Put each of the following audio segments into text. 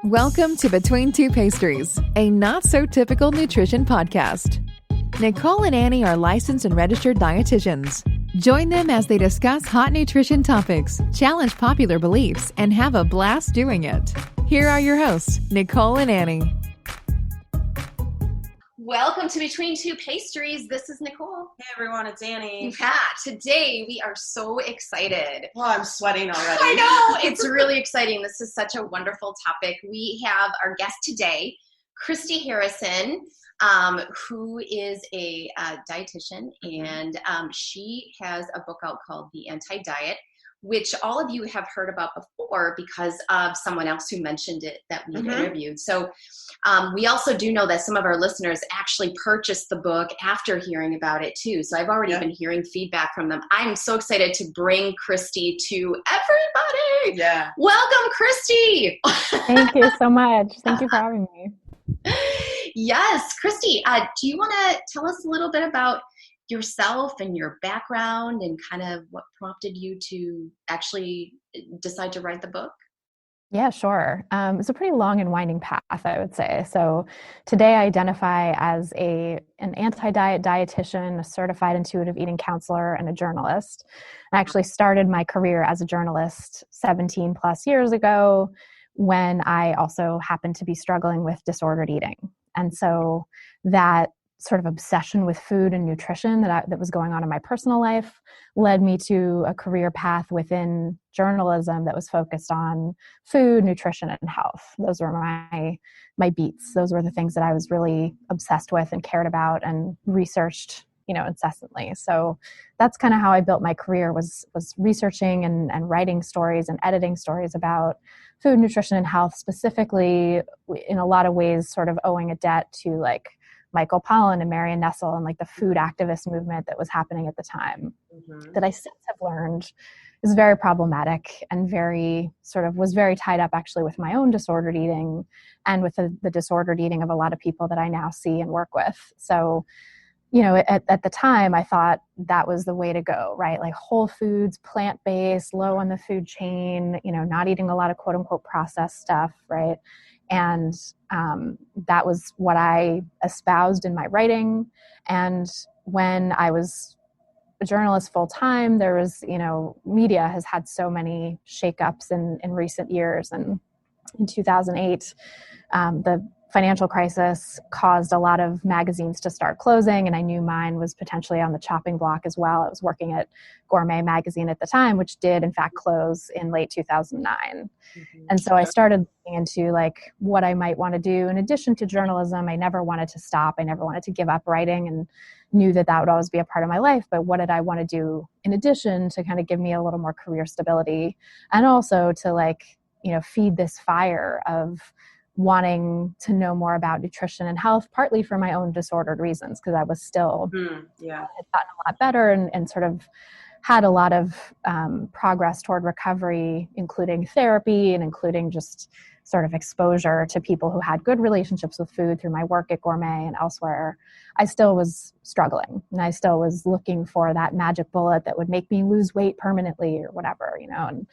Welcome to Between Two Pastries, a not-so-typical nutrition podcast. Nicole and Annie are licensed and registered dietitians. Join them as they discuss hot nutrition topics, challenge popular beliefs, and have a blast doing it. Here are your hosts, Nicole and Annie. Welcome to Between Two Pastries. This is Nicole. Hey everyone, it's Annie. Yeah, today we are so excited. Well, I'm sweating already. I know, it's really exciting. This is such a wonderful topic. We have our guest today, Christy Harrison, who is a dietitian, and she has a book out called The Anti-Diet, which all of you have heard about before because of someone else who mentioned it that we've interviewed. So we also do know that some of our listeners actually purchased the book after hearing about it too. So I've already been hearing feedback from them. I'm so excited to bring Christy to everybody. Yeah. Welcome, Christy. Thank you so much. Thank you for having me. Yes. Christy, do you want to tell us a little bit about yourself and your background and kind of what prompted you to actually decide to write the book? Yeah, sure. It's a pretty long and winding path, I would say. So today I identify as an anti-diet dietitian, a certified intuitive eating counselor, and a journalist. I actually started my career as a journalist 17 plus years ago when I also happened to be struggling with disordered eating. And so that sort of obsession with food and nutrition that was going on in my personal life led me to a career path within journalism that was focused on food, nutrition, and health. Those were my beats. Those were the things that I was really obsessed with and cared about and researched, incessantly. So that's kind of how I built my career was researching and writing stories and editing stories about food, nutrition, and health, specifically in a lot of ways sort of owing a debt to like Michael Pollan and Marion Nestle and like the food activist movement that was happening at the time that I since have learned is very problematic and was very tied up actually with my own disordered eating and with the disordered eating of a lot of people that I now see and work with. So, at the time I thought that was the way to go, right? Like whole foods, plant-based, low on the food chain, not eating a lot of quote unquote processed stuff, right? And that was what I espoused in my writing. And when I was a journalist full time, there was, media has had so many shakeups in recent years. And in 2008, the financial crisis caused a lot of magazines to start closing, and I knew mine was potentially on the chopping block as well. I was working at Gourmet magazine at the time, which did in fact close in late 2009. And so I started looking into like what I might want to do in addition to journalism. I never wanted to stop. I never wanted to give up writing and knew that would always be a part of my life. But what did I want to do in addition to kind of give me a little more career stability and also to feed this fire of wanting to know more about nutrition and health, partly for my own disordered reasons, because I was still had gotten a lot better and sort of had a lot of progress toward recovery, including therapy and including just sort of exposure to people who had good relationships with food through my work at Gourmet and elsewhere. I still was struggling and I still was looking for that magic bullet that would make me lose weight permanently or whatever, and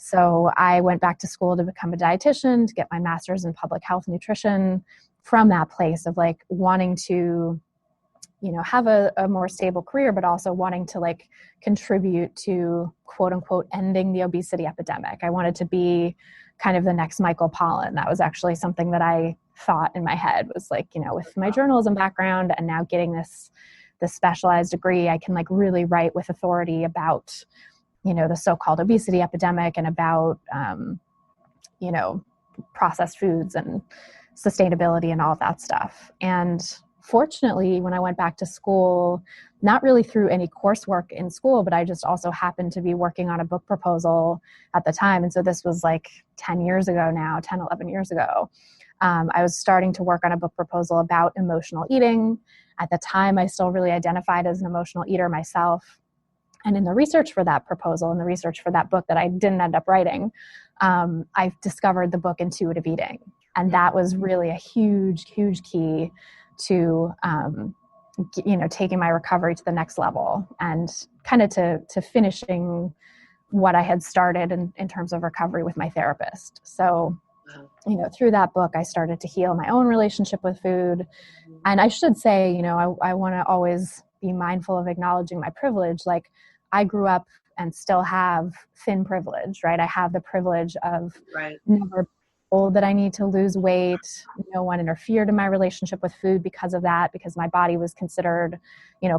so I went back to school to become a dietitian, to get my master's in public health nutrition from that place of like wanting to, have a more stable career, but also wanting to like contribute to quote unquote ending the obesity epidemic. I wanted to be kind of the next Michael Pollan. That was actually something that I thought in my head was like, with my journalism background and now getting this specialized degree, I can like really write with authority about the so-called obesity epidemic and about, processed foods and sustainability and all of that stuff. And fortunately, when I went back to school, not really through any coursework in school, but I just also happened to be working on a book proposal at the time. And so this was like 11 years ago. I was starting to work on a book proposal about emotional eating. At the time, I still really identified as an emotional eater myself. And in the research for that proposal and the research for that book that I didn't end up writing, I discovered the book Intuitive Eating. And that was really a huge, huge key to, taking my recovery to the next level and kind of to finishing what I had started in terms of recovery with my therapist. So through that book, I started to heal my own relationship with food. And I should say, I want to always be mindful of acknowledging my privilege. Like, I grew up and still have thin privilege, right? I have the privilege of never told that I need to lose weight. No one interfered in my relationship with food because of that, because my body was considered,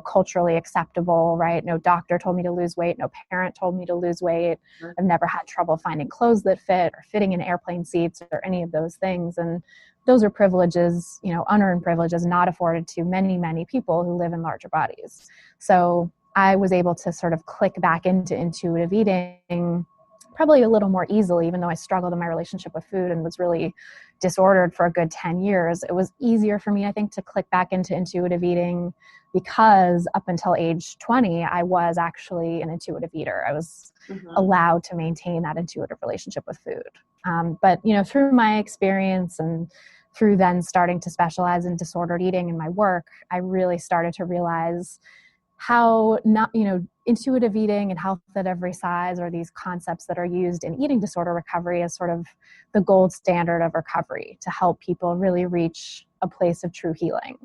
culturally acceptable, right? No doctor told me to lose weight. No parent told me to lose weight. I've never had trouble finding clothes that fit or fitting in airplane seats or any of those things. And those are privileges, unearned privileges not afforded to many, many people who live in larger bodies. So I was able to sort of click back into intuitive eating probably a little more easily, even though I struggled in my relationship with food and was really disordered for a good 10 years. It was easier for me, I think, to click back into intuitive eating because up until age 20, I was actually an intuitive eater. I was allowed to maintain that intuitive relationship with food. But through my experience and through then starting to specialize in disordered eating in my work, I really started to realize how intuitive eating and health at every size are these concepts that are used in eating disorder recovery as sort of the gold standard of recovery to help people really reach a place of true healing.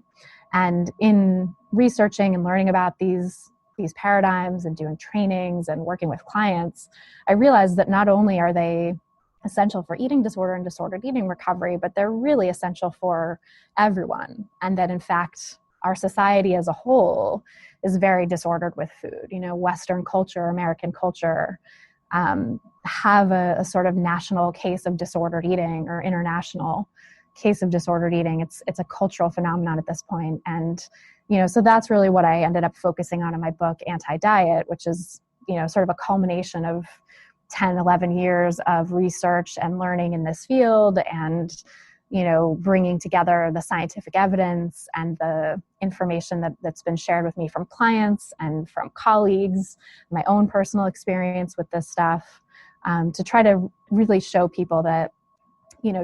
And in researching and learning about these paradigms and doing trainings and working with clients, I realized that not only are they essential for eating disorder and disordered eating recovery, but they're really essential for everyone. And that in fact, our society as a whole is very disordered with food. Western culture, American culture, have a sort of national case of disordered eating or international case of disordered eating. It's a cultural phenomenon at this point. And, so that's really what I ended up focusing on in my book, Anti-Diet, which is, sort of a culmination of 10, 11 years of research and learning in this field and, bringing together the scientific evidence and the information that's been shared with me from clients and from colleagues, my own personal experience with this stuff, to try to really show people that,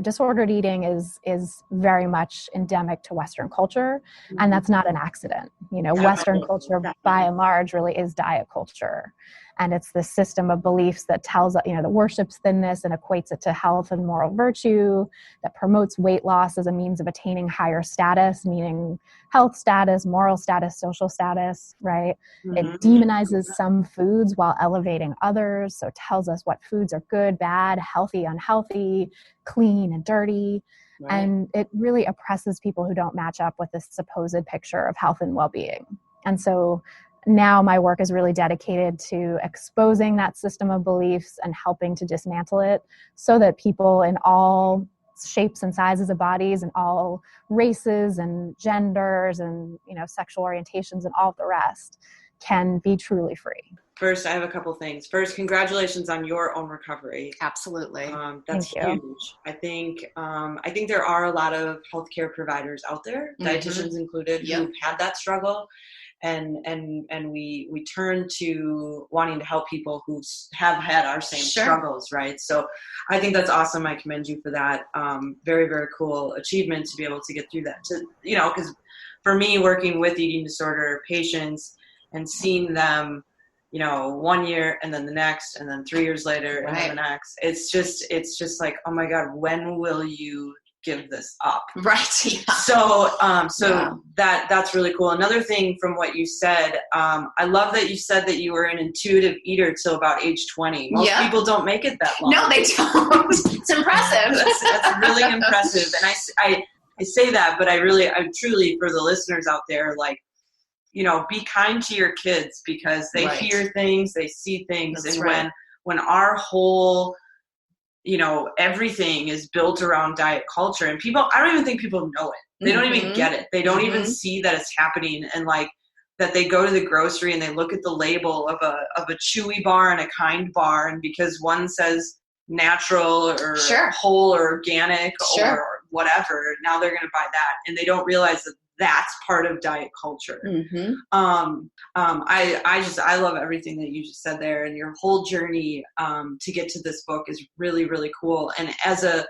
disordered eating is very much endemic to Western culture, and that's not an accident. Western culture, by and large, really is diet culture. And it's the system of beliefs that tells, that worships thinness and equates it to health and moral virtue, that promotes weight loss as a means of attaining higher status, meaning health status, moral status, social status, right? It demonizes some foods while elevating others. So it tells us what foods are good, bad, healthy, unhealthy, clean and dirty. Right. And it really oppresses people who don't match up with this supposed picture of health and well-being. And so now my work is really dedicated to exposing that system of beliefs and helping to dismantle it so that people in all shapes and sizes of bodies and all races and genders and, sexual orientations and all of the rest can be truly free. First, I have a couple things. First, congratulations on your own recovery. Absolutely. That's huge. I think there are a lot of healthcare providers out there, dietitians included, who've had that struggle. And we turn to wanting to help people who have had our same struggles, right? So I think that's awesome. I commend you for that. Very, very cool achievement to be able to get through that. Because for me, working with eating disorder patients and seeing them, 1 year and then the next and then 3 years later and then the next, it's just like, oh my God, when will you give this up? Right. Yeah. So that's really cool. Another thing from what you said, I love that you said that you were an intuitive eater till about age 20. Most people don't make it that long. No, they don't. It's impressive. That's really impressive. And I say that, but I truly, for the listeners out there, like, be kind to your kids because they hear things, they see things. That's and when our whole, everything is built around diet culture and people, I don't even think people know it. They don't even get it. They don't even see that it's happening. And like that they go to the grocery and they look at the label of a chewy bar and a kind bar. And because one says natural or whole or organic or whatever, now they're going to buy that. And they don't realize that that's part of diet culture. I love everything that you just said there, and your whole journey to get to this book is really, really cool. And as a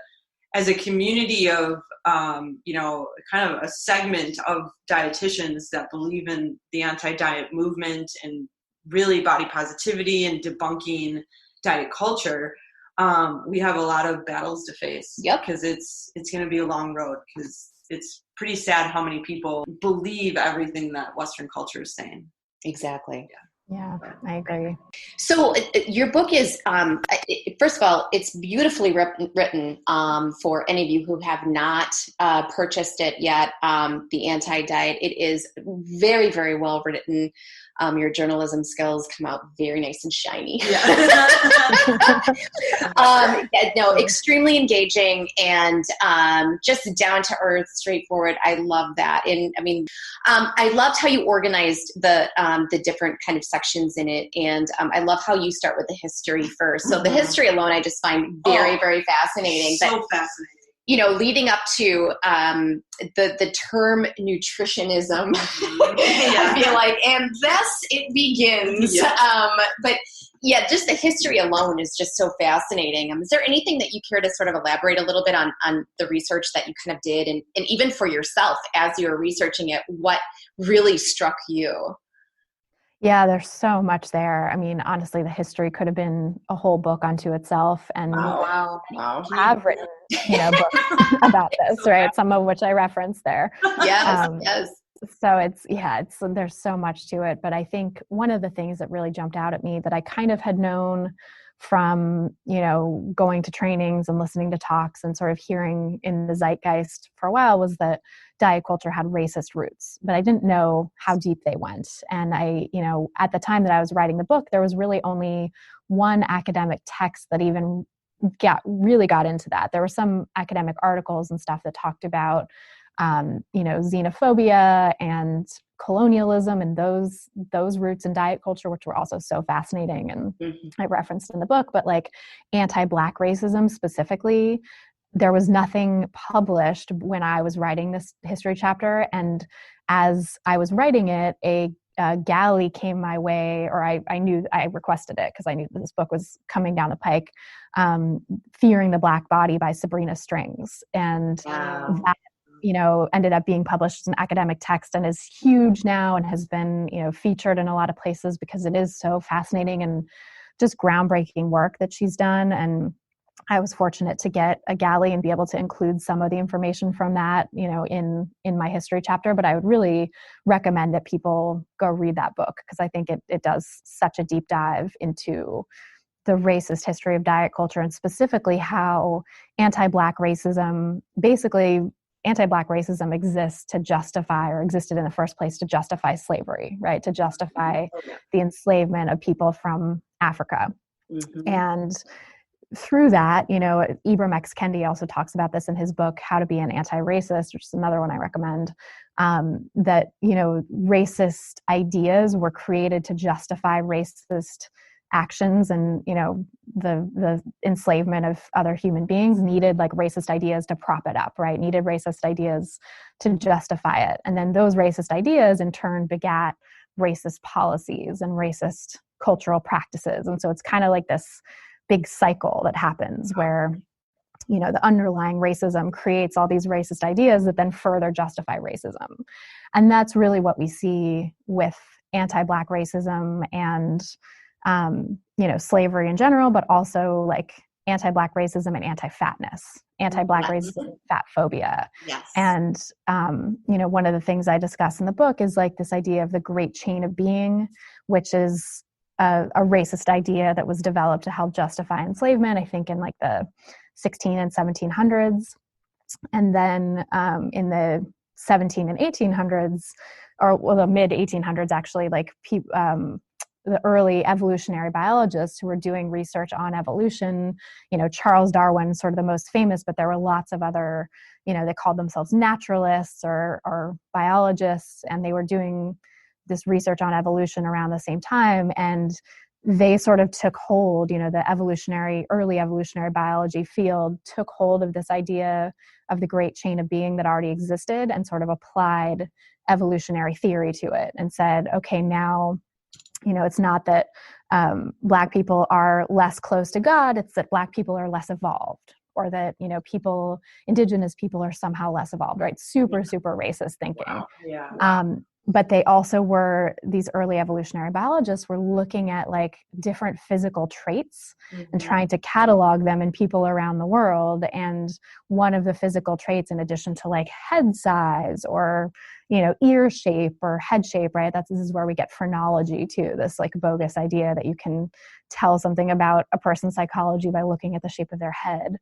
community of kind of a segment of dietitians that believe in the anti-diet movement and really body positivity and debunking diet culture, we have a lot of battles to face. Yep. Because it's going to be a long road, because it's pretty sad how many people believe everything that Western culture is saying. Exactly. Yeah, I agree. So your book is, first of all, it's beautifully written for any of you who have not purchased it yet, The Anti-Diet. It is very, very well written. Your journalism skills come out very nice and shiny. Yeah. Extremely engaging and just down to earth, straightforward. I love that. And I mean, I loved how you organized the different kind of sections in it. And I love how you start with the history first. So the history alone, I just find very, very fascinating. So fascinating. You know, leading up to the term nutritionism, I feel like, and thus it begins. Yeah. But yeah, just the history alone is just so fascinating. Is there anything that you care to sort of elaborate a little bit on the research that you kind of did, and even for yourself as you were researching it, what really struck you? Yeah, there's so much there. I mean, honestly, the history could have been a whole book unto itself. And Wow. I've written, books about this, right? Some of which I referenced there. Yes. So there's so much to it. But I think one of the things that really jumped out at me that I kind of had known from, going to trainings and listening to talks and sort of hearing in the zeitgeist for a while was that diet culture had racist roots, but I didn't know how deep they went. And at the time that I was writing the book, there was really only one academic text that even really got into that. There were some academic articles and stuff that talked about, xenophobia and colonialism and those roots in diet culture, which were also so fascinating. And I referenced in the book, but like anti-Black racism specifically, there was nothing published when I was writing this history chapter. And as I was writing it, a galley came my way, or I knew I requested it because I knew this book was coming down the pike, Fearing the Black Body by Sabrina Strings. And that, ended up being published as an academic text and is huge now and has been, featured in a lot of places because it is so fascinating and just groundbreaking work that she's done. And I was fortunate to get a galley and be able to include some of the information from that, in my history chapter. But I would really recommend that people go read that book because I think it does such a deep dive into the racist history of diet culture and specifically how anti-Black racism exists to justify, or existed in the first place to justify slavery, right? To justify the enslavement of people from Africa. And through that, Ibram X. Kendi also talks about this in his book, How to Be an Anti-Racist, which is another one I recommend, that, racist ideas were created to justify racist actions and, the enslavement of other human beings needed like racist ideas to prop it up, right? Needed racist ideas to justify it. And then those racist ideas in turn begat racist policies and racist cultural practices. And so it's kind of like this big cycle that happens where, the underlying racism creates all these racist ideas that then further justify racism. And that's really what we see with anti-Black racism and, slavery in general, but also like anti-Black racism and anti-fatness, anti-Black racism, fat phobia. Yes. And, one of the things I discuss in the book is like this idea of the great chain of being, which is a racist idea that was developed to help justify enslavement, I think in like the 16 and 1700s. And then in the 17 and 1800s, or the mid 1800s actually, like the early evolutionary biologists who were doing research on evolution, Charles Darwin, sort of the most famous, but there were lots of other, they called themselves naturalists or biologists, and they were doing this research on evolution around the same time. And they sort of took hold, the early evolutionary biology field took hold of this idea of the great chain of being that already existed and sort of applied evolutionary theory to it and said, okay, now, it's not that Black people are less close to God, it's that Black people are less evolved, or that, indigenous people are somehow less evolved, right? Super, super racist thinking. Wow. Yeah. but they also were, these early evolutionary biologists were looking at like different physical traits and trying to catalog them in people around the world. And one of the physical traits, in addition to like head size or, ear shape or head shape, right? This is where we get phrenology too, this like bogus idea that you can tell something about a person's psychology by looking at the shape of their head.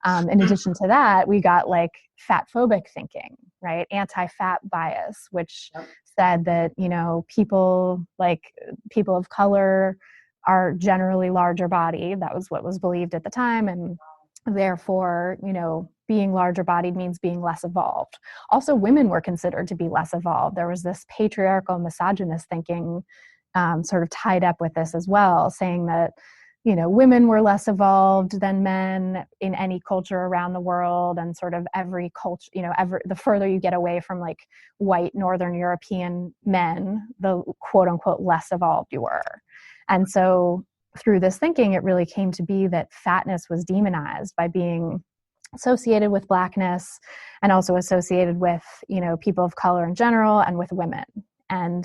In addition to that, we got like fat phobic thinking, right? Anti-fat bias, which said that, people of color are generally larger bodied. That was what was believed at the time. And therefore, being larger bodied means being less evolved. Also, women were considered to be less evolved. There was this patriarchal misogynist thinking sort of tied up with this as well, saying that women were less evolved than men in any culture around the world, and sort of every culture, the further you get away from like white Northern European men, the quote unquote less evolved you were. And so through this thinking, it really came to be that fatness was demonized by being associated with Blackness and also associated with, people of color in general and with women. And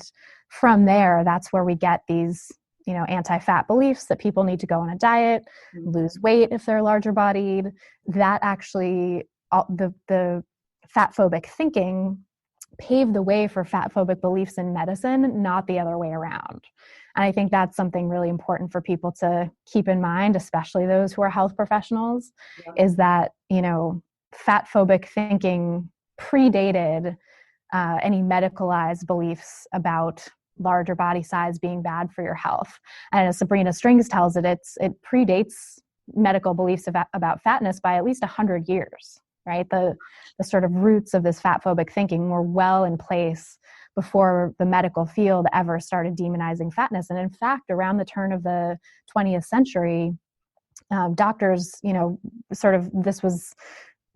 from there, that's where we get these anti-fat beliefs that people need to go on a diet, lose weight if they're larger bodied. That actually, the fat phobic thinking paved the way for fat phobic beliefs in medicine, not the other way around. And I think that's something really important for people to keep in mind, especially those who are health professionals, is that, fat phobic thinking predated any medicalized beliefs about larger body size being bad for your health. And as Sabrina Strings tells it, it predates medical beliefs about fatness by at least 100 years, right? The sort of roots of this fat phobic thinking were well in place before the medical field ever started demonizing fatness. And in fact, around the turn of the 20th century, doctors, this was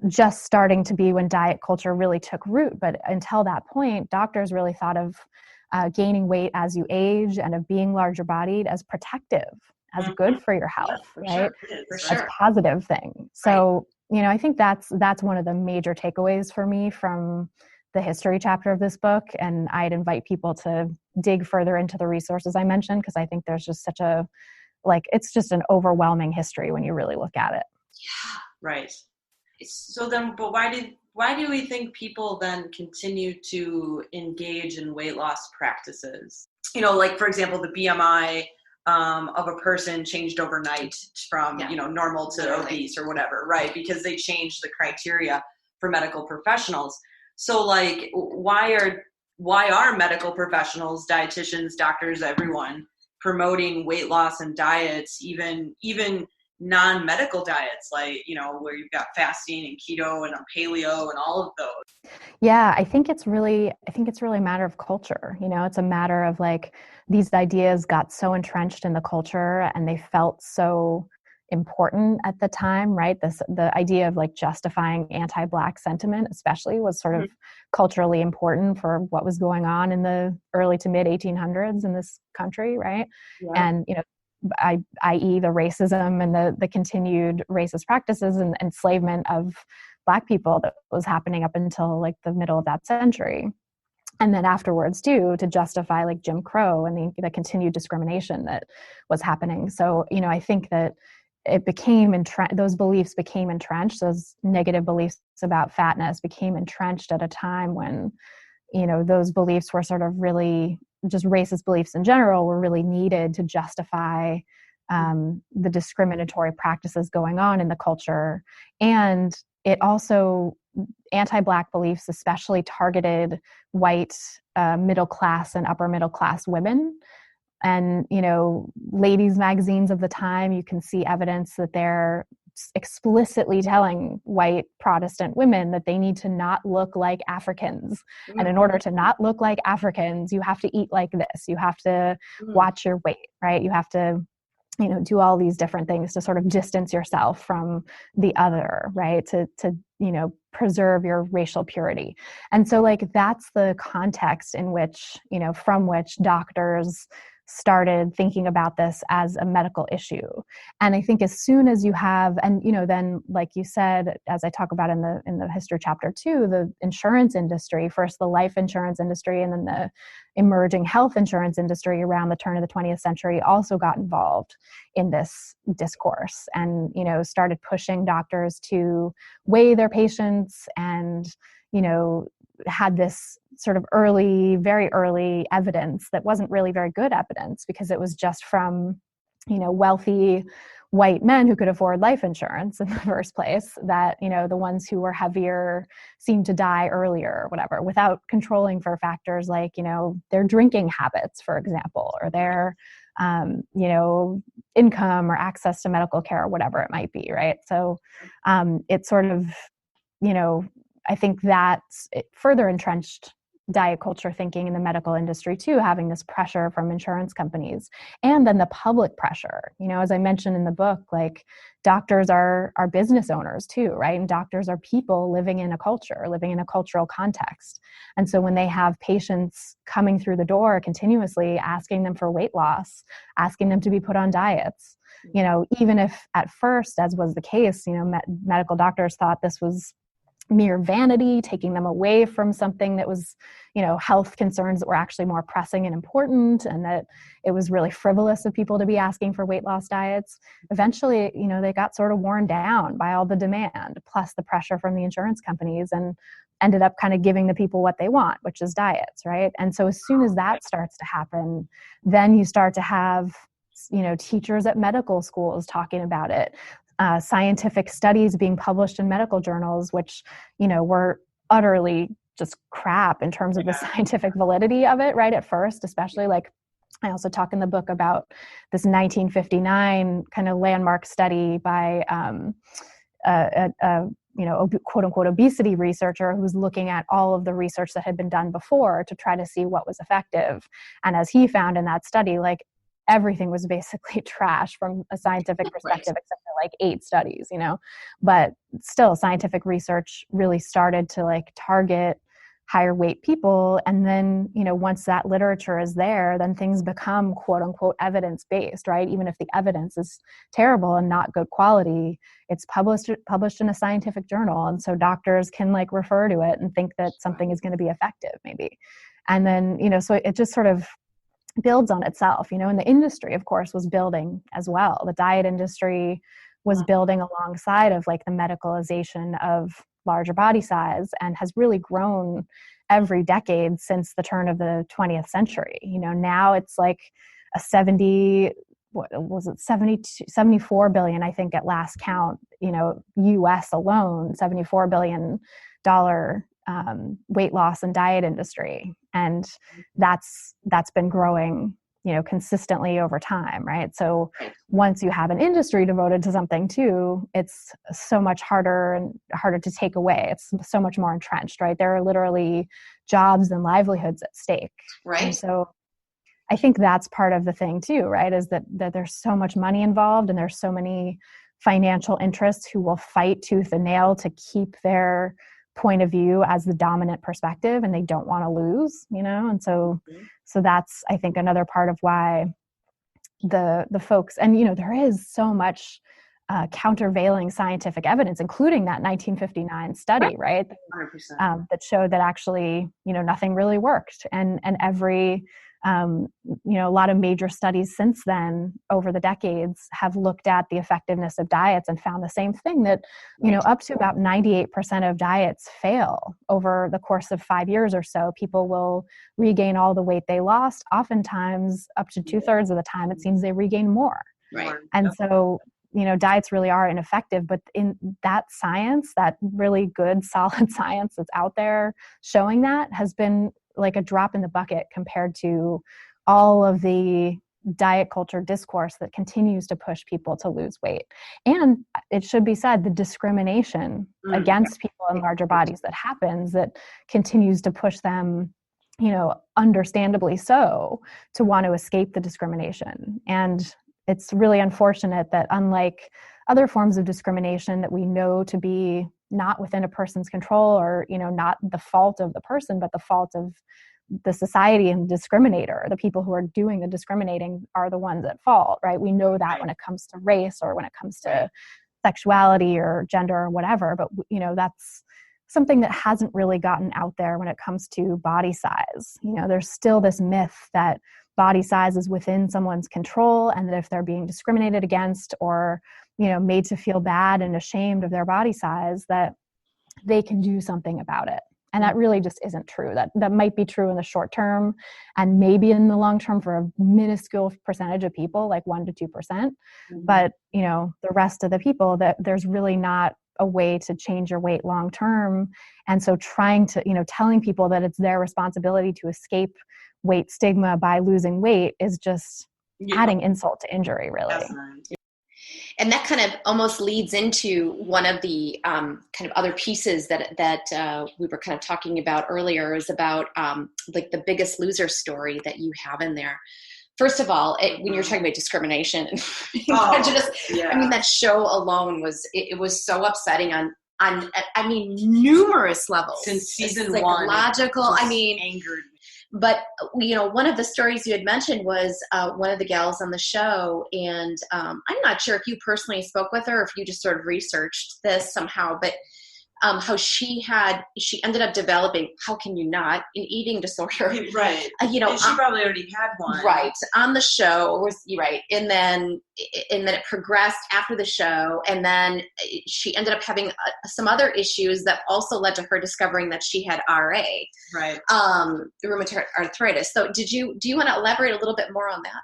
just starting to be when diet culture really took root. But until that point, doctors really thought of gaining weight as you age and of being larger bodied as protective, as good for your health, right? As a positive thing. So, I think that's one of the major takeaways for me from the history chapter of this book. And I'd invite people to dig further into the resources I mentioned, because I think there's just it's just an overwhelming history when you really look at it. Yeah, right. So then, but why do we think people then continue to engage in weight loss practices? Like for example, the BMI of a person changed overnight from, normal to obese or whatever, right? Because they changed the criteria for medical professionals. So like, why are medical professionals, dietitians, doctors, everyone promoting weight loss and diets, even non-medical diets, like, where you've got fasting and keto and paleo and all of those? Yeah, I think it's really a matter of culture. It's a matter of like, these ideas got so entrenched in the culture and they felt so important at the time, right? The idea of like justifying anti-Black sentiment especially was sort of culturally important for what was going on in the early to mid 1800s in this country, right? Yeah. And, i.e. the racism and the continued racist practices and enslavement of Black people that was happening up until like the middle of that century. And then afterwards too, to justify like Jim Crow and the continued discrimination that was happening. So, I think that it became those beliefs became entrenched, those negative beliefs about fatness became entrenched at a time when, those beliefs were sort of really, just racist beliefs in general were really needed to justify the discriminatory practices going on in the culture. And it also, anti-Black beliefs especially targeted white middle class and upper middle class women. And, ladies' magazines of the time, you can see evidence that they're explicitly telling white Protestant women that they need to not look like Africans. And in order to not look like Africans, you have to eat like this. You have to watch your weight, right? You have to, do all these different things to sort of distance yourself from the other, right? To preserve your racial purity. And so like, that's the context in which, from which doctors started thinking about this as a medical issue. And I think as soon as you have, and then like you said, as I talk about in the history chapter too, the insurance industry, first the life insurance industry, and then the emerging health insurance industry around the turn of the 20th century also got involved in this discourse, and started pushing doctors to weigh their patients, and had this sort of very early evidence that wasn't really very good evidence, because it was just from, wealthy white men who could afford life insurance in the first place, that, the ones who were heavier seemed to die earlier or whatever, without controlling for factors like, their drinking habits, for example, or their, income or access to medical care, or whatever it might be. Right. So it's sort of, I think it further entrenched diet culture thinking in the medical industry too, having this pressure from insurance companies, and then the public pressure. As I mentioned in the book, like doctors are business owners too, right? And doctors are people living in a cultural context. And so when they have patients coming through the door continuously asking them for weight loss, asking them to be put on diets, even if at first, as was the case, medical doctors thought this was mere vanity, taking them away from something that was, health concerns that were actually more pressing and important, and that it was really frivolous of people to be asking for weight loss diets. Eventually, they got sort of worn down by all the demand, plus the pressure from the insurance companies, and ended up kind of giving the people what they want, which is diets, right? And so as soon as that starts to happen, then you start to have, teachers at medical schools talking about it. Scientific studies being published in medical journals, which, were utterly just crap in terms of the scientific validity of it, right? At first, especially, like I also talk in the book about this 1959 kind of landmark study by quote unquote obesity researcher who was looking at all of the research that had been done before to try to see what was effective. And as he found in that study, like everything was basically trash from a scientific perspective, except for like 8 studies, but still scientific research really started to like target higher weight people. And then, once that literature is there, then things become quote unquote evidence-based, right? Even if the evidence is terrible and not good quality, it's published in a scientific journal. And so doctors can like refer to it and think that something is going to be effective maybe. And then, so it just sort of builds on itself, and the industry, of course, was building as well. The diet industry was building alongside of like the medicalization of larger body size, and has really grown every decade since the turn of the 20th century. Now it's like a 74 billion, I think at last count, US alone, $74 billion weight loss and diet industry. And that's been growing, consistently over time, right? So once you have an industry devoted to something too, it's so much harder to take away. It's so much more entrenched, right? There are literally jobs and livelihoods at stake. Right. And so I think that's part of the thing too, right? Is that there's so much money involved, and there's so many financial interests who will fight tooth and nail to keep their point of view as the dominant perspective, and they don't want to lose, and so that's, I think, another part of why the folks, and there is so much countervailing scientific evidence, including that 1959 study, right? 100%. That showed that actually, nothing really worked, and every a lot of major studies since then over the decades have looked at the effectiveness of diets and found the same thing, that, up to about 98% of diets fail over the course of 5 years or so. People will regain all the weight they lost. Oftentimes, up to 2/3 of the time, it seems they regain more. Right. And so, diets really are ineffective, but in that science, that really good, solid science that's out there showing that, has been like a drop in the bucket compared to all of the diet culture discourse that continues to push people to lose weight. And it should be said, the discrimination against people in larger bodies that happens, that continues to push them, understandably so, to want to escape the discrimination. And it's really unfortunate that, unlike other forms of discrimination that we know to be not within a person's control, or, not the fault of the person, but the fault of the society and discriminator, the people who are doing the discriminating are the ones at fault, right? We know that when it comes to race or when it comes to sexuality or gender or whatever, but that's something that hasn't really gotten out there when it comes to body size. There's still this myth that body size is within someone's control, and that if they're being discriminated against or, made to feel bad and ashamed of their body size, that they can do something about it. And that really just isn't true. That might be true in the short term, and maybe in the long term for a minuscule percentage of people, like 1% to 2%. But, the rest of the people, that there's really not a way to change your weight long term. And so trying to, telling people that it's their responsibility to escape weight stigma by losing weight is just adding insult to injury, really. And that kind of almost leads into one of the kind of other pieces that we were kind of talking about earlier, is about like the Biggest Loser story that you have in there. First of all, when you're talking about discrimination and prejudice, I mean, that show alone was so upsetting on numerous levels. Since season one, logical. Angered. But, one of the stories you had mentioned was one of the gals on the show, and I'm not sure if you personally spoke with her or if you just sort of researched this somehow, but how she ended up developing, how can you not, an eating disorder. Right. And she probably already had one. Right. On the show, right. And then it progressed after the show, and then she ended up having some other issues that also led to her discovering that she had RA. Right. Rheumatoid arthritis. So do you want to elaborate a little bit more on that?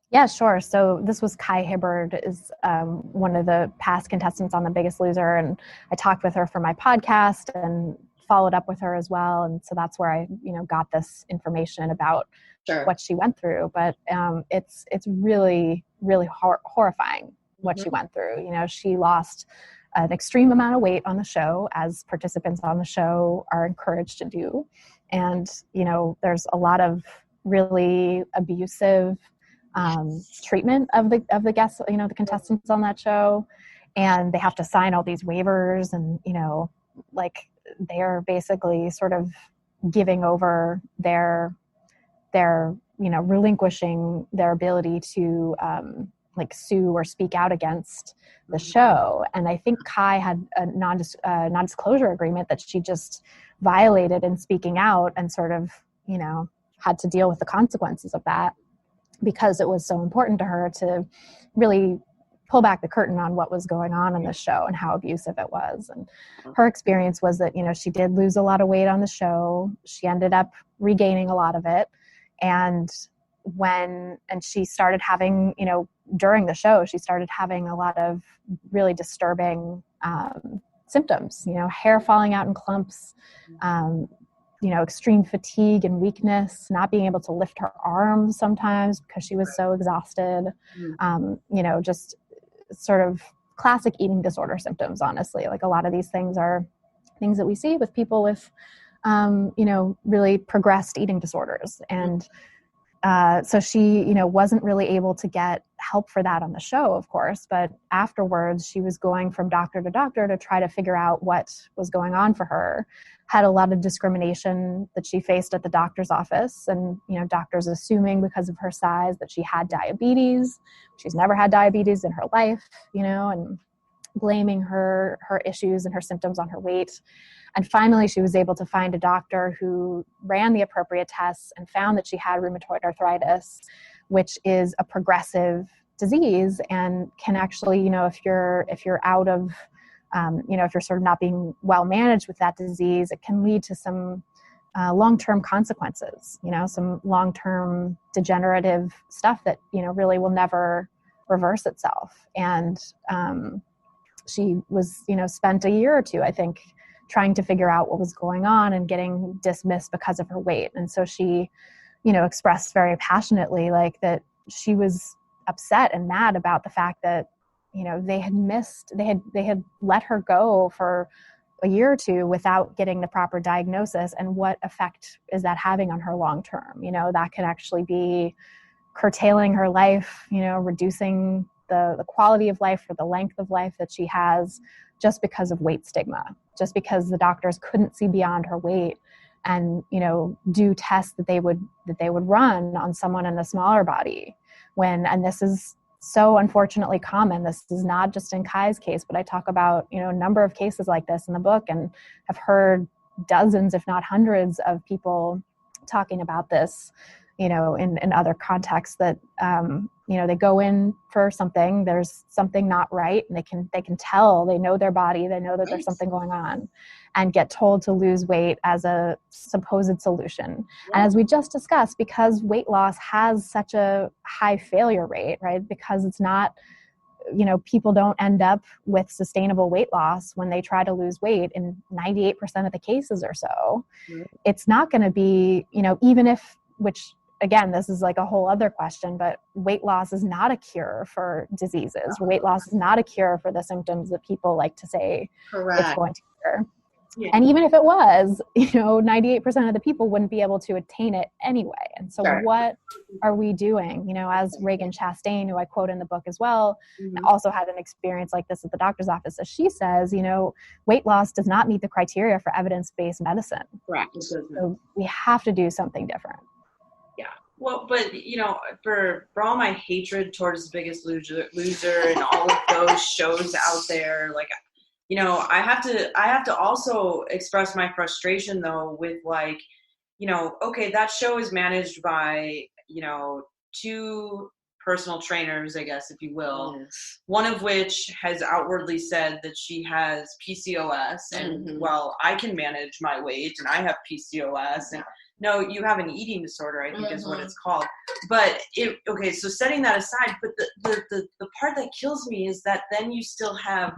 Yeah, sure. So this was Kai Hibbard, is one of the past contestants on The Biggest Loser, and I talked with her for my podcast and followed up with her as well. And so that's where I, got this information about what she went through. But it's really, really horrifying what she went through. She lost an extreme amount of weight on the show, as participants on the show are encouraged to do. And, there's a lot of really abusive treatment of the guests, the contestants on that show, and they have to sign all these waivers, and like they're basically sort of giving over their relinquishing their ability to like sue or speak out against the show. And I think Kai had a non-disclosure agreement that she just violated in speaking out, and sort of had to deal with the consequences of that, because it was so important to her to really pull back the curtain on what was going on in the show and how abusive it was. And her experience was that, she did lose a lot of weight on the show. She ended up regaining a lot of it. And she started having, during the show, she started having a lot of really disturbing symptoms, hair falling out in clumps, extreme fatigue and weakness, not being able to lift her arms sometimes because she was so exhausted, just sort of classic eating disorder symptoms, honestly. Like a lot of these things are things that we see with people with, really progressed eating disorders. And so she, wasn't really able to get help for that on the show, of course, but afterwards she was going from doctor to doctor to try to figure out what was going on for her. Had a lot of discrimination that she faced at the doctor's office, and, doctors assuming because of her size that she had diabetes. She's never had diabetes in her life, and blaming her issues and her symptoms on her weight. And finally, she was able to find a doctor who ran the appropriate tests and found that she had rheumatoid arthritis, which is a progressive disease and can actually, if you're out of, if you're sort of not being well managed with that disease, it can lead to some long-term consequences, some long-term degenerative stuff that, really will never reverse itself. And she was, spent a year or two, I think, trying to figure out what was going on and getting dismissed because of her weight. And so she, expressed very passionately, like, that she was upset and mad about the fact that, they had let her go for a year or two without getting the proper diagnosis. And what effect is that having on her long term? That can actually be curtailing her life, reducing the quality of life or the length of life that she has, just because of weight stigma, just because the doctors couldn't see beyond her weight and, do tests that they would run on someone in a smaller body and this is so unfortunately common. This is not just in Kai's case, but I talk about, a number of cases like this in the book and have heard dozens, if not hundreds of people talking about this, in other contexts that, they go in for something, there's something not right, and they can tell, they know their body, they know that there's something going on, and get told to lose weight as a supposed solution. And as we just discussed, because weight loss has such a high failure rate, right? Because it's not, people don't end up with sustainable weight loss when they try to lose weight in 98% of the cases or so. It's not going to be, even if, which again, this is like a whole other question, but weight loss is not a cure for diseases. Weight loss is not a cure for the symptoms that people like to say it's going to cure. Yeah. And even if it was, 98% of the people wouldn't be able to attain it anyway. And so what are we doing? As Reagan Chastain, who I quote in the book as well, also had an experience like this at the doctor's office, as she says, weight loss does not meet the criteria for evidence-based medicine. Correct. So we have to do something different. Well, but for all my hatred towards The Biggest Loser and all of those shows out there, like, I have to also express my frustration though with like, okay, that show is managed by, 2 personal trainers, I guess, if you will. Yes. One of which has outwardly said that she has PCOS and well, I can manage my weight and I have PCOS and no, you have an eating disorder, I think is what it's called. But okay, so setting that aside, but the part that kills me is that then you still have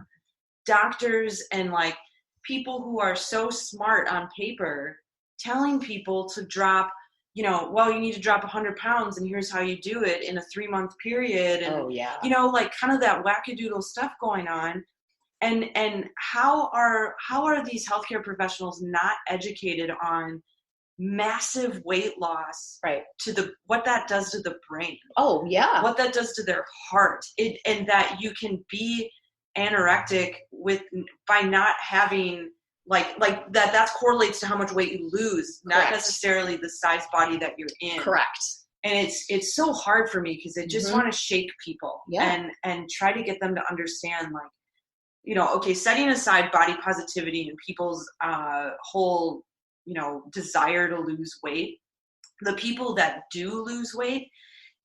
doctors and like people who are so smart on paper telling people to drop, well, you need to drop 100 pounds and here's how you do it in a 3-month period. And, like kind of that wackadoodle stuff going on. And how are these healthcare professionals not educated on massive weight loss, right? To what that does to the brain. Oh yeah. What that does to their heart. And that you can be anorectic by not having like that correlates to how much weight you lose, not necessarily the size body that you're in. Correct. And it's so hard for me because I just want to shake people and try to get them to understand like, okay, setting aside body positivity and people's whole desire to lose weight, the people that do lose weight,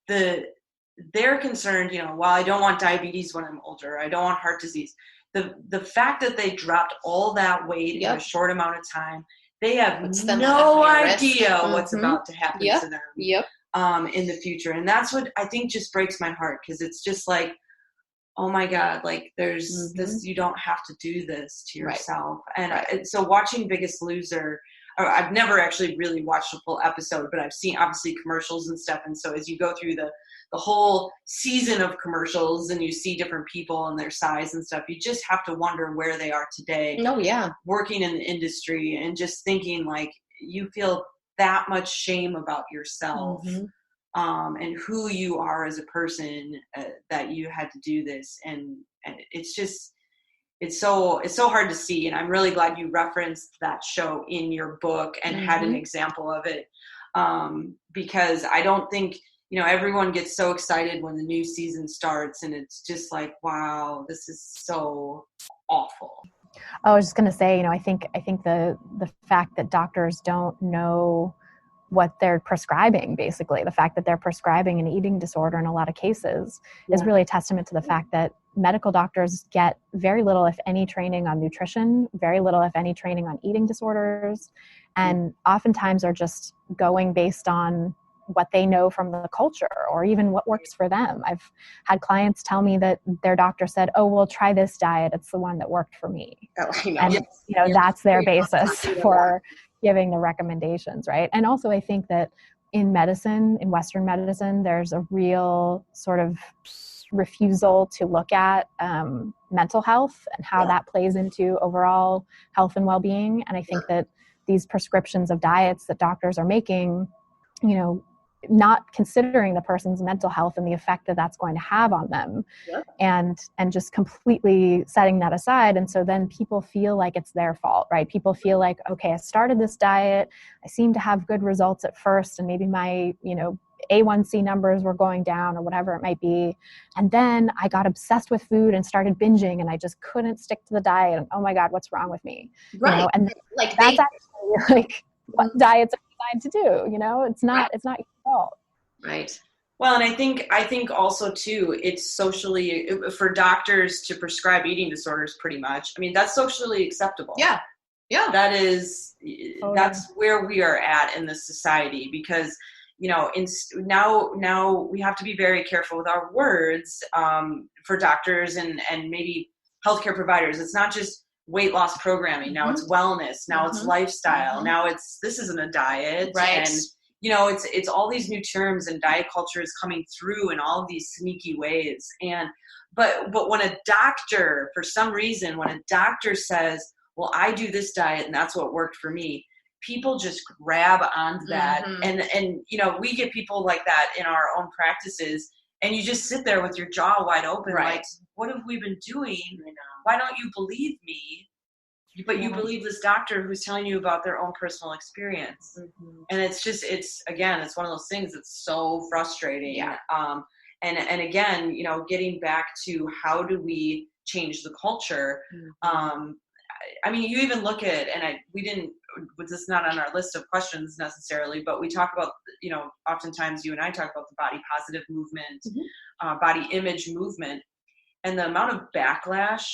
they're concerned, well, I don't want diabetes when I'm older, I don't want heart disease. The fact that they dropped all that weight in a short amount of time, they have no idea what's about to happen to them in the future. And that's what I think just breaks my heart, because it's just like, oh my God, like there's this, you don't have to do this to yourself. And so watching Biggest Loser, I've never actually really watched a full episode, but I've seen obviously commercials and stuff. And so as you go through the whole season of commercials and you see different people and their size and stuff, you just have to wonder where they are today. Oh yeah. Working in the industry and just thinking like you feel that much shame about yourself and who you are as a person that you had to do this. And it's just, it's so hard to see. And I'm really glad you referenced that show in your book and had an example of it. Because I don't think, everyone gets so excited when the new season starts and it's just like, wow, this is so awful. I was just going to say, I think the fact that doctors don't know what they're prescribing, basically, the fact that they're prescribing an eating disorder in a lot of cases is really a testament to the fact that medical doctors get very little, if any, training on nutrition, very little, if any, training on eating disorders, and oftentimes are just going based on what they know from the culture or even what works for them. I've had clients tell me that their doctor said, oh, well, try this diet. It's the one that worked for me. Oh, I know. And, that's their basis for giving the recommendations, right? And also I think that in medicine, in Western medicine, there's a real sort of refusal to look at mental health and how that plays into overall health and well-being. And I think that these prescriptions of diets that doctors are making, not considering the person's mental health and the effect that that's going to have on them. Yep. and just completely setting that aside. And so then people feel like it's their fault, right? People feel like, okay, I started this diet, I seem to have good results at first, and maybe my, A1C numbers were going down or whatever it might be. And then I got obsessed with food and started binging, and I just couldn't stick to the diet. And oh my God, what's wrong with me? Right. And like that's actually like what diets are designed to do. It's not your fault. Right. Well, and I think also too, it's socially, for doctors to prescribe eating disorders pretty much, I mean, that's socially acceptable. Yeah. Yeah. That's where we are at in this society, because now we have to be very careful with our words for doctors and maybe healthcare providers. It's not just weight loss programming. Now it's wellness. Now it's lifestyle. Now this isn't a diet. Right. And it's all these new terms, and diet culture is coming through in all of these sneaky ways. But when a doctor, for some reason, says, well, I do this diet and that's what worked for me, people just grab onto that. And we get people like that in our own practices, and you just sit there with your jaw wide open, right. like, what have we been doing? Why don't you believe me? But you believe this doctor who's telling you about their own personal experience. And it's one of those things that's so frustrating. Yeah. And again, getting back to how do we change the culture? I mean, you even look at, this is not on our list of questions necessarily, but we talk about, oftentimes you and I talk about the body positive movement, body image movement, and the amount of backlash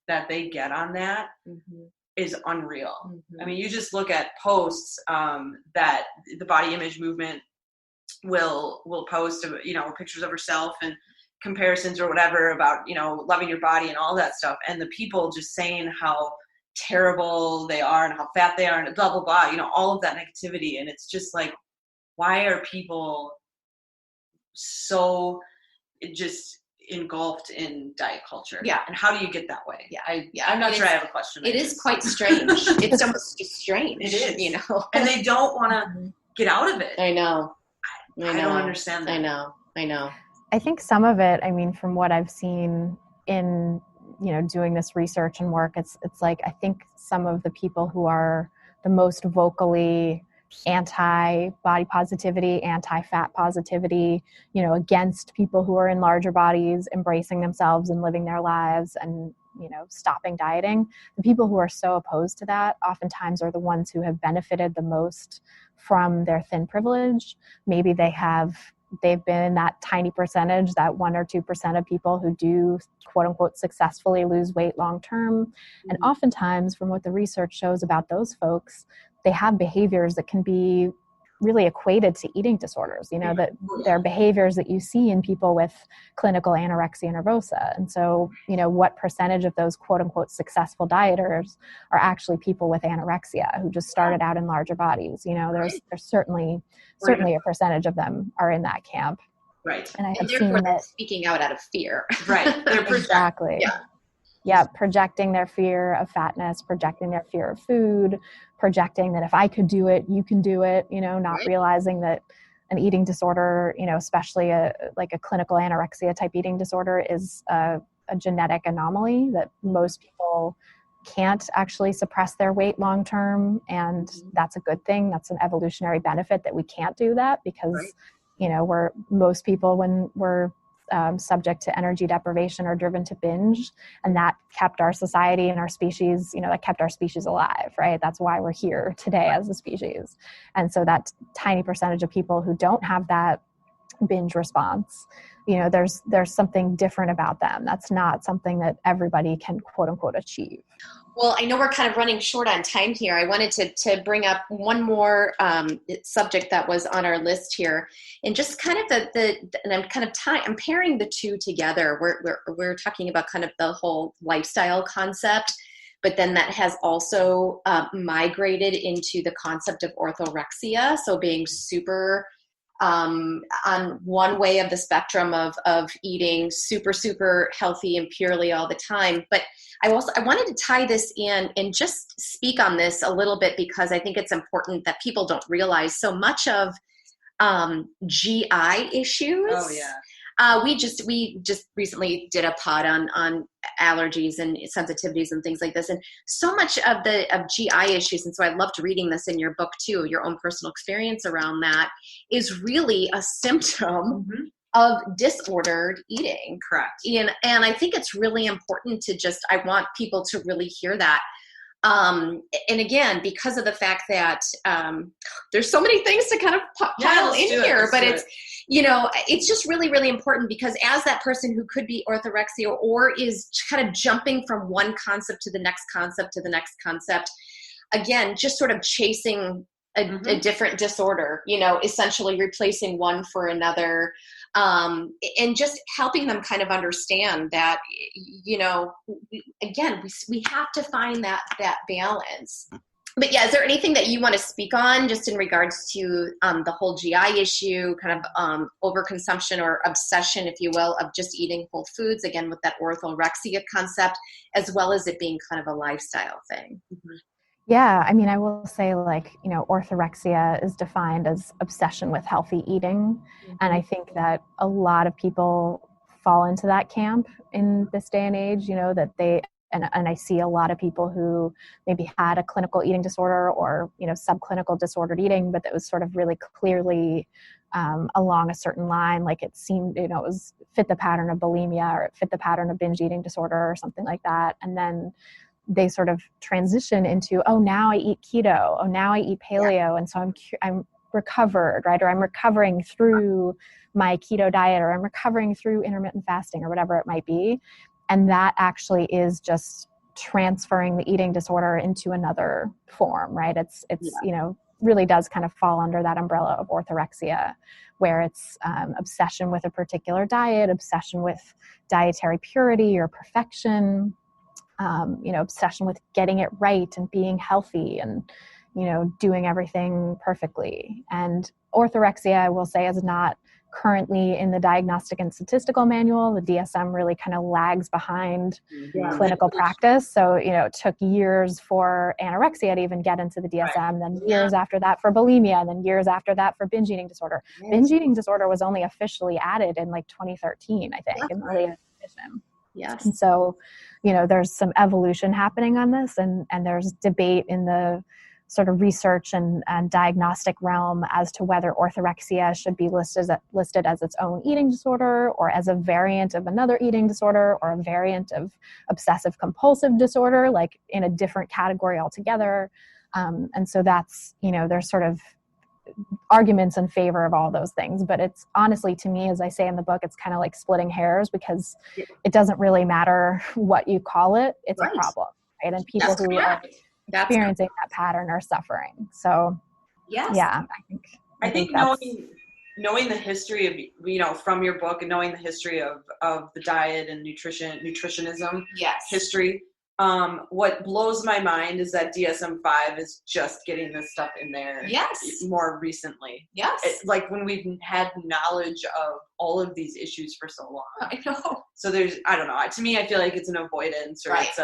that they get on that is unreal. I mean, you just look at posts that the body image movement will post, pictures of herself and comparisons or whatever about, loving your body and all that stuff. And the people just saying how terrible they are and how fat they are and blah, blah, blah, all of that negativity. And it's just like, why are people so just engulfed in diet culture? Yeah. And how do you get that way? Yeah. I'm not sure I have a question. It is quite strange. It's almost strange. It is. And they don't want to get out of it. I know. I don't understand that. I know. I think some of it, I mean, from what I've seen in, doing this research and work, it's like, I think some of the people who are the most vocally anti-body positivity, anti-fat positivity, against people who are in larger bodies, embracing themselves and living their lives and, stopping dieting. The people who are so opposed to that oftentimes are the ones who have benefited the most from their thin privilege. Maybe they've been in that tiny percentage, that 1 or 2% of people who do quote unquote successfully lose weight long term. And oftentimes, from what the research shows about those folks, they have behaviors that can be really equated to eating disorders, that they're behaviors that you see in people with clinical anorexia nervosa. And so, what percentage of those quote unquote successful dieters are actually people with anorexia who just started out in larger bodies? There's certainly a percentage of them are in that camp. Right. And I have therefore seen they're speaking out of fear. Right. They're exactly. Yeah, projecting their fear of fatness, projecting their fear of food, projecting that if I could do it, you can do it, not realizing that an eating disorder, especially a clinical anorexia type eating disorder, is a genetic anomaly that most people can't actually suppress their weight long term. And that's a good thing. That's an evolutionary benefit that we can't do that because, most people, when we're subject to energy deprivation or driven to binge, and that kept our society and our species, that kept our species alive, right? That's why we're here today as a species. And so that tiny percentage of people who don't have that binge response, there's something different about them. That's not something that everybody can quote unquote achieve. Well, I know we're kind of running short on time here. I wanted to bring up one more subject that was on our list here, and just kind of and I'm pairing the two together. We're talking about kind of the whole lifestyle concept, but then that has also migrated into the concept of orthorexia. So being super on one way of the spectrum of eating super healthy and purely all the time. But I wanted to tie this in and just speak on this a little bit, because I think it's important that people don't realize so much of GI issues. Oh yeah. We just recently did a pod on allergies and sensitivities and things like this, and so much of GI issues. And so I loved reading this in your book too. Your own personal experience around that is really a symptom of disordered eating. Correct. And I think it's really important to I want people to really hear that. And again, because of the fact that there's so many things to kind of pile in here, but it's just really, really important, because as that person who could be orthorexia or is kind of jumping from one concept to the next concept to the next concept, again, just sort of chasing a different disorder, essentially replacing one for another, and just helping them kind of understand that, again, we have to find that balance. But yeah, is there anything that you want to speak on just in regards to the whole GI issue, kind of overconsumption or obsession, if you will, of just eating whole foods, again, with that orthorexia concept, as well as it being kind of a lifestyle thing? Yeah, I mean, I will say, orthorexia is defined as obsession with healthy eating. And I think that a lot of people fall into that camp in this day and age, that they, and I see a lot of people who maybe had a clinical eating disorder or, subclinical disordered eating, but that was sort of really clearly along a certain line, like it seemed, it was fit the pattern of bulimia, or it fit the pattern of binge eating disorder or something like that. And then they sort of transition into, oh, now I eat keto. Oh, now I eat paleo. Yeah. And so I'm recovered, right? Or I'm recovering through my keto diet, or I'm recovering through intermittent fasting, or whatever it might be. And that actually is just transferring the eating disorder into another form, right? It's really does kind of fall under that umbrella of orthorexia, where it's obsession with a particular diet, obsession with dietary purity or perfection, obsession with getting it right and being healthy and, doing everything perfectly. And orthorexia, I will say, is not currently in the Diagnostic and Statistical Manual. The DSM really kind of lags behind clinical practice. So, it took years for anorexia to even get into the DSM, then years after that for bulimia, and then years after that for binge eating disorder. Binge eating disorder was only officially added in 2013, I think, in the latest edition. Yes. And so, there's some evolution happening on this, and there's debate in the sort of research and diagnostic realm as to whether orthorexia should be listed as its own eating disorder, or as a variant of another eating disorder, or a variant of obsessive compulsive disorder, like in a different category altogether. And so that's, there's sort of arguments in favor of all those things, but it's honestly, to me, as I say in the book, it's kind of like splitting hairs, because it doesn't really matter what you call it. It's a problem, right? And people who are experiencing that pattern are suffering. So I think knowing the history of, from your book, and knowing the history of the diet and nutritionism history, what blows my mind is that DSM-5 is just getting this stuff in there more recently. Yes. It's like when we've had knowledge of all of these issues for so long. I know. So there's, I don't know, to me, I feel like it's an avoidance, or it's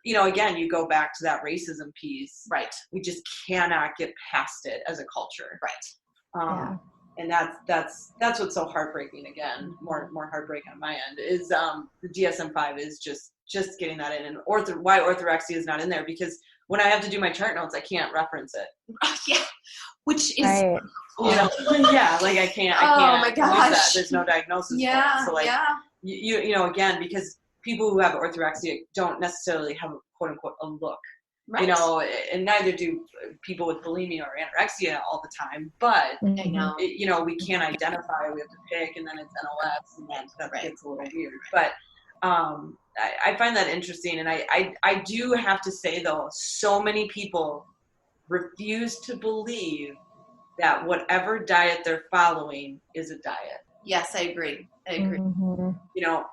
again, you go back to that racism piece. Right. We just cannot get past it as a culture. Right. And that's what's so heartbreaking. Again, more heartbreak on my end is the DSM-5 is just getting that in, and why orthorexia is not in there, because when I have to do my chart notes, I can't reference it. Which is right. I can't. Oh my gosh, use that. There's no diagnosis. For it. So again, because people who have orthorexia don't necessarily have quote unquote a look. Right. And neither do people with bulimia or anorexia all the time. But we can't identify. We have to pick, and then it's NLS, and that gets a little weird. But I find that interesting, and I do have to say, though, so many people refuse to believe that whatever diet they're following is a diet. Yes, I agree. Mm-hmm.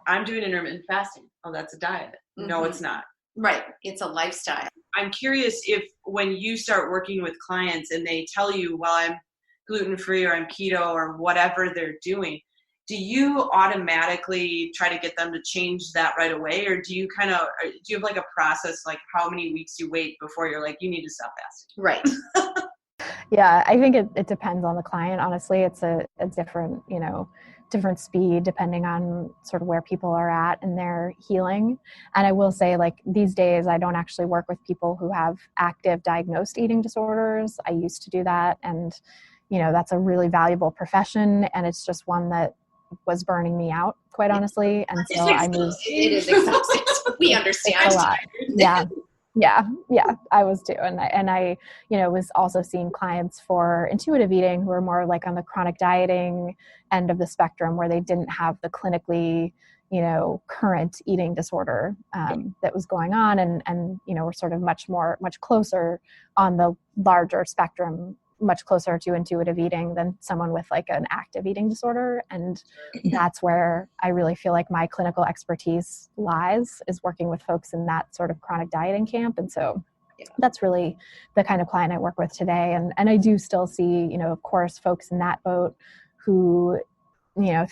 I'm doing intermittent fasting. Oh, that's a diet. Mm-hmm. No, it's not. Right. It's a lifestyle. I'm curious if when you start working with clients and they tell you, well, I'm gluten-free or I'm keto or whatever they're doing, do you automatically try to get them to change that right away? Or do you have like a process, like how many weeks you wait before you're like, you need to stop fasting? Right. Yeah, I think it depends on the client. Honestly, it's a different, different speed depending on sort of where people are at in their healing. And I will say, like, these days, I don't actually work with people who have active diagnosed eating disorders. I used to do that. And, that's a really valuable profession. And it's just one that was burning me out, quite honestly. And so I moved. It is exhausting. We understand. It's a lot. Yeah, I was too. And I was also seeing clients for intuitive eating who are more like on the chronic dieting end of the spectrum, where they didn't have the clinically, current eating disorder that was going on. And were sort of much closer on the larger spectrum, much closer to intuitive eating than someone with like an active eating disorder. And that's where I really feel like my clinical expertise lies, is working with folks in that sort of chronic dieting camp. And so that's really the kind of client I work with today. And I do still see, of course, folks in that boat who,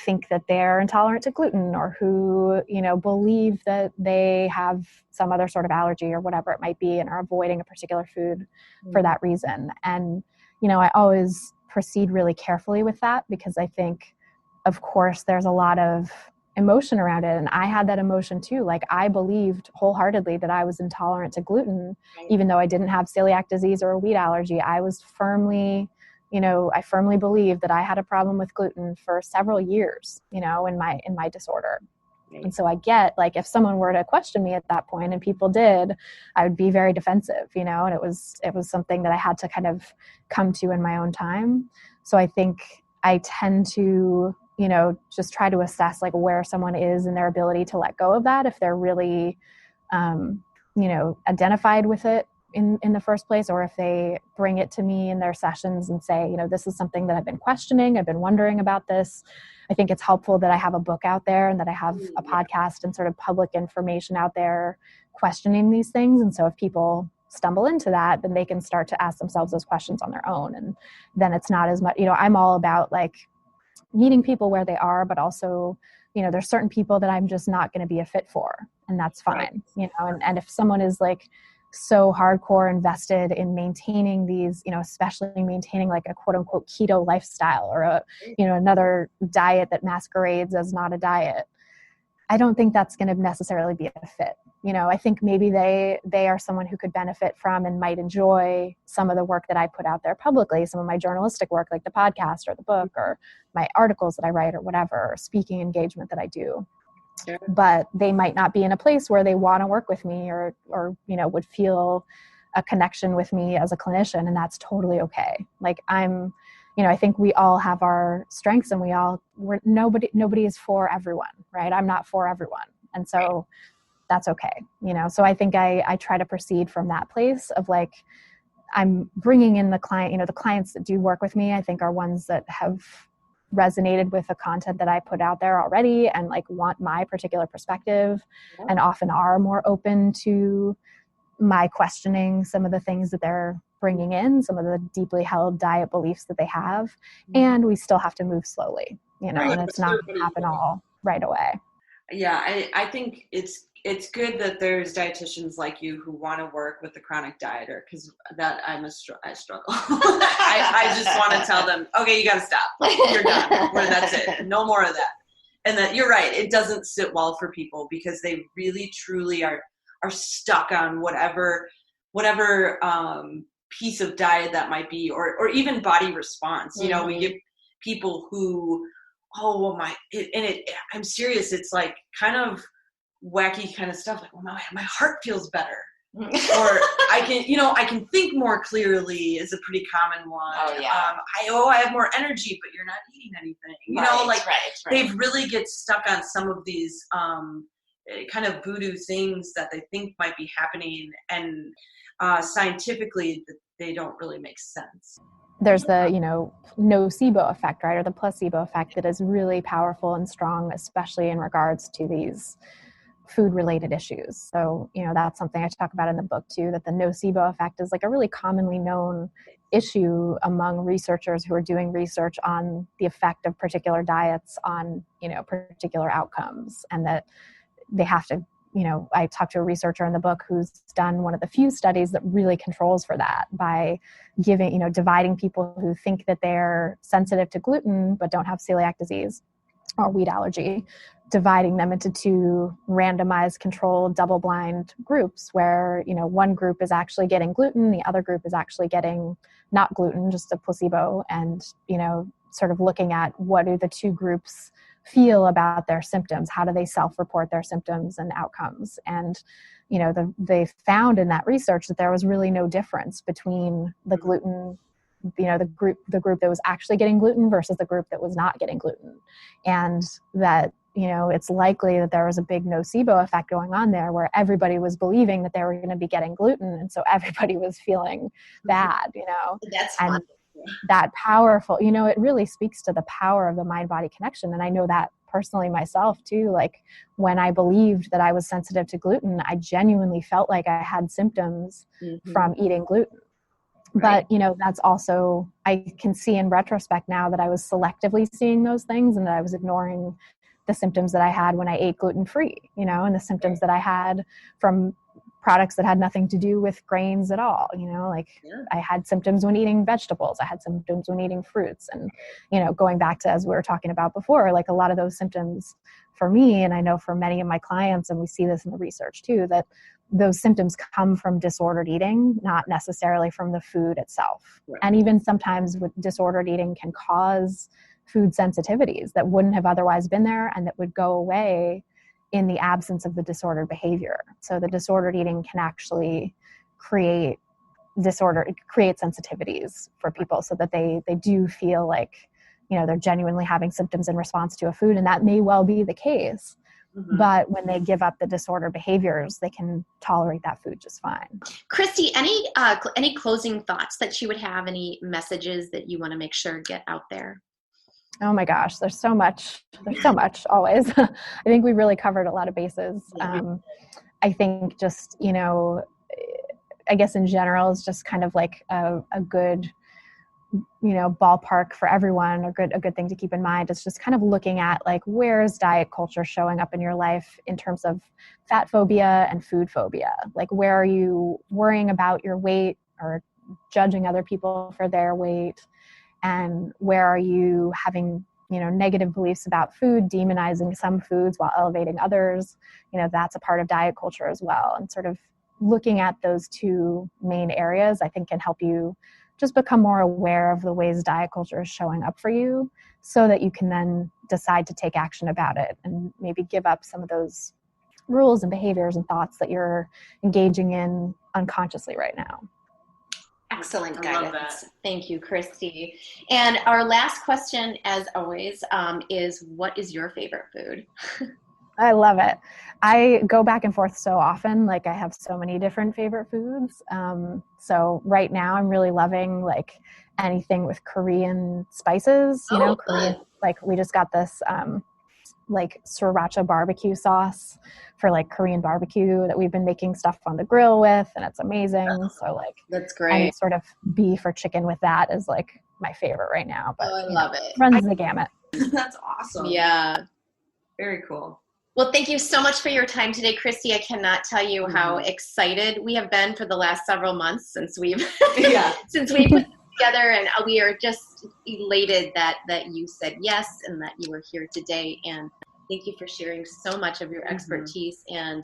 think that they're intolerant to gluten, or who, believe that they have some other sort of allergy or whatever it might be, and are avoiding a particular food for that reason. And I always proceed really carefully with that, because I think, of course, there's a lot of emotion around it. And I had that emotion too. Like, I believed wholeheartedly that I was intolerant to gluten, even though I didn't have celiac disease or a wheat allergy. I was firmly, I firmly believed that I had a problem with gluten for several years, in my disorder. And so I get, like, if someone were to question me at that point, and people did, I would be very defensive, and it was something that I had to kind of come to in my own time. So I think I tend to, just try to assess like where someone is in their ability to let go of that, if they're really, identified with it in the first place, or if they bring it to me in their sessions and say, this is something that I've been questioning, I've been wondering about this. I think it's helpful that I have a book out there, and that I have a podcast and sort of public information out there questioning these things. And so if people stumble into that, then they can start to ask themselves those questions on their own. And then it's not as much, I'm all about like meeting people where they are, but also, there's certain people that I'm just not going to be a fit for, and that's fine, and if someone is like so hardcore invested in maintaining these, especially maintaining like a quote unquote keto lifestyle, or another diet that masquerades as not a diet, I don't think that's going to necessarily be a fit. I think maybe they are someone who could benefit from and might enjoy some of the work that I put out there publicly, some of my journalistic work, like the podcast or the book or my articles that I write or whatever, or speaking engagement that I do. Sure. But they might not be in a place where they want to work with me, or would feel a connection with me as a clinician, and that's totally okay. Like, I think we all have our strengths, and nobody is for everyone, right? I'm not for everyone. And so that's okay. So I think I try to proceed from that place of like, I'm bringing in the client, the clients that do work with me, I think are ones that have resonated with the content that I put out there already, and like want my particular perspective, and often are more open to my questioning some of the things that they're bringing in, some of the deeply held diet beliefs that they have. And we still have to move slowly, and it's not going to happen all right away. Yeah, I think it's good that there's dietitians like you who want to work with the chronic dieter, because that I struggle. I just want to tell them, okay, you got to stop. You're done. That's it. No more of that. And that you're right. It doesn't sit well for people, because they really truly are stuck on whatever piece of diet that might be, or even body response. Mm-hmm. We get people who, I'm serious. It's like kind of wacky kind of stuff. Like, well, my heart feels better. Or I can think more clearly is a pretty common one. Oh, yeah. I have more energy, but you're not eating anything. Right. They really get stuck on some of these kind of voodoo things that they think might be happening, and scientifically they don't really make sense. There's the, nocebo effect, right? Or the placebo effect that is really powerful and strong, especially in regards to these food-related issues. So, that's something I talk about in the book too, that the nocebo effect is like a really commonly known issue among researchers who are doing research on the effect of particular diets on, particular outcomes, and that they have to I talked to a researcher in the book who's done one of the few studies that really controls for that by dividing people who think that they're sensitive to gluten but don't have celiac disease or wheat allergy, dividing them into two randomized, controlled, double-blind groups where, one group is actually getting gluten, the other group is actually getting not gluten, just a placebo, and, sort of looking at what do the two groups feel about their symptoms, how do they self-report their symptoms and outcomes. And, they found in that research that there was really no difference between the gluten, the group that was actually getting gluten versus the group that was not getting gluten. And that, it's likely that there was a big nocebo effect going on there where everybody was believing that they were going to be getting gluten. And so everybody was feeling bad, That's and fun. that powerful, it really speaks to the power of the mind-body connection. And I know that personally myself too. Like when I believed that I was sensitive to gluten, I genuinely felt like I had symptoms from eating gluten. Right. But, that's also, I can see in retrospect now that I was selectively seeing those things and that I was ignoring the symptoms that I had when I ate gluten-free, and the symptoms that I had from products that had nothing to do with grains at all. I had symptoms when eating vegetables. I had symptoms when eating fruits. And, going back to, as we were talking about before, like a lot of those symptoms for me, and I know for many of my clients, and we see this in the research too, that those symptoms come from disordered eating, not necessarily from the food itself. Right. And even sometimes with disordered eating can cause food sensitivities that wouldn't have otherwise been there and that would go away in the absence of the disordered behavior. So the disordered eating can actually create sensitivities for people so that they do feel like, they're genuinely having symptoms in response to a food. And that may well be the case. But when they give up the disordered behaviors, they can tolerate that food just fine. Christy, any closing thoughts that you would have, any messages that you want to make sure get out there? Oh my gosh, there's so much always. I think we really covered a lot of bases. I think just, I guess in general is just kind of like a good, ballpark for everyone, a good thing to keep in mind is just kind of looking at like, where is diet culture showing up in your life in terms of fat phobia and food phobia? Like, where are you worrying about your weight or judging other people for their weight? And where are you having, negative beliefs about food, demonizing some foods while elevating others? That's a part of diet culture as well. And sort of looking at those two main areas, I think can help you just become more aware of the ways diet culture is showing up for you so that you can then decide to take action about it and maybe give up some of those rules and behaviors and thoughts that you're engaging in unconsciously right now. Excellent guidance. Thank you, Christy. And our last question, as always, is what is your favorite food? I love it. I go back and forth so often. Like I have so many different favorite foods. So right now I'm really loving like anything with Korean spices, Korean, like we just got this, like sriracha barbecue sauce for like Korean barbecue that we've been making stuff on the grill with, and it's amazing. So like that's great. Any sort of beef or chicken with that is like my favorite right now. But I love it. Runs the gamut. That's awesome. Yeah. Very cool. Well, thank you so much for your time today, Christy. I cannot tell you how excited we have been for the last several months since we've since we put together, and we are just elated that you said yes and that you were here today. And thank you for sharing so much of your expertise and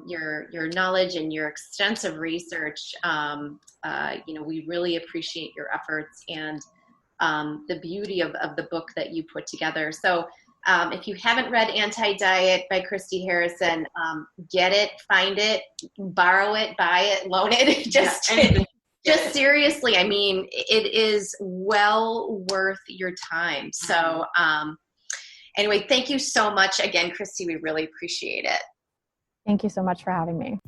your knowledge and your extensive research. We really appreciate your efforts and the beauty of the book that you put together. So if you haven't read Anti-Diet by Christy Harrison, get it, find it, borrow it, buy it, loan it. Just seriously, I mean, it is well worth your time. So anyway, thank you so much again, Christy. We really appreciate it. Thank you so much for having me.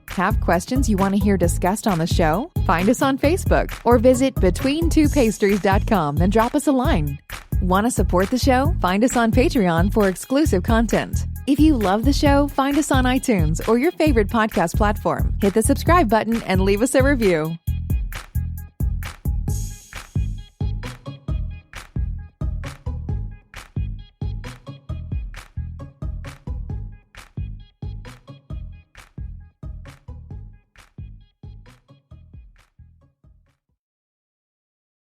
Have questions you want to hear discussed on the show? Find us on Facebook or visit betweentwopastries.com and drop us a line. Want to support the show? Find us on Patreon for exclusive content. If you love the show, find us on iTunes or your favorite podcast platform. Hit the subscribe button and leave us a review.